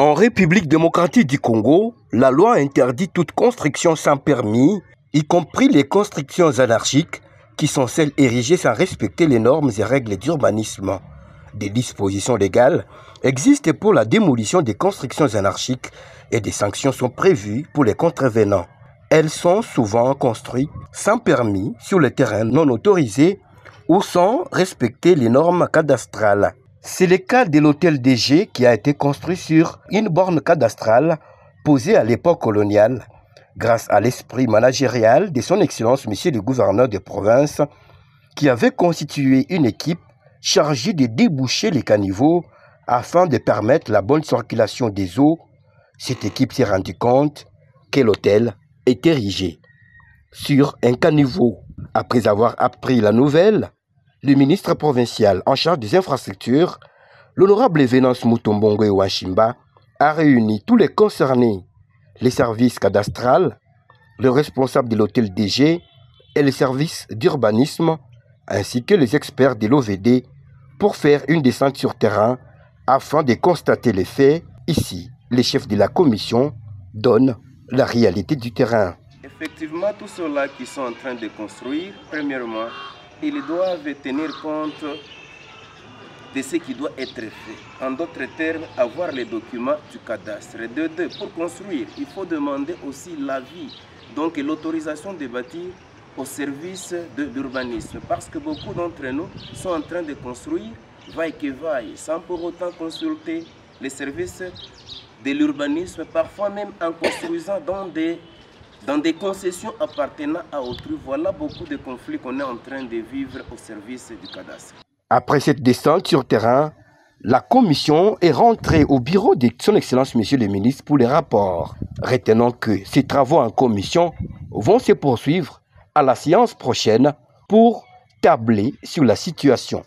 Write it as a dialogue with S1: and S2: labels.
S1: En République démocratique du Congo, la loi interdit toute construction sans permis, y compris les constructions anarchiques, qui sont celles érigées sans respecter les normes et règles d'urbanisme. Des dispositions légales existent pour la démolition des constructions anarchiques et des sanctions sont prévues pour les contrevenants. Elles sont souvent construites sans permis sur le terrain non autorisé ou sans respecter les normes cadastrales. C'est le cas de l'hôtel DG qui a été construit sur une borne cadastrale posée à l'époque coloniale, grâce à l'esprit managérial de son Excellence Monsieur le gouverneur de province, qui avait constitué une équipe chargée de déboucher les caniveaux afin de permettre la bonne circulation des eaux. Cette équipe s'est rendue compte que l'hôtel est érigé sur un caniveau. Après avoir appris la nouvelle, le ministre provincial en charge des infrastructures, l'honorable Venance Mutombongo Washimba, a réuni tous les concernés, les services cadastrales, le responsable de l'hôtel DG et les services d'urbanisme, ainsi que les experts de l'OVD, pour faire une descente sur terrain afin de constater les faits. Ici, les chefs de la commission donnent la réalité du terrain.
S2: Effectivement, tous ceux-là qui sont en train de construire, premièrement, ils doivent tenir compte de ce qui doit être fait. En d'autres termes, avoir les documents du cadastre. De deux, pour construire, il faut demander aussi l'avis, donc l'autorisation de bâtir au service de l'urbanisme. Parce que beaucoup d'entre nous sont en train de construire, vaille que vaille, sans pour autant consulter les services de l'urbanisme, parfois même en construisant dans des concessions appartenant à autrui. Voilà beaucoup de conflits qu'on est en train de vivre au service du cadastre.
S1: Après cette descente sur terrain, la commission est rentrée au bureau de son Excellence Monsieur le ministre pour les rapports. Retenons que ces travaux en commission vont se poursuivre à la séance prochaine pour tabler sur la situation.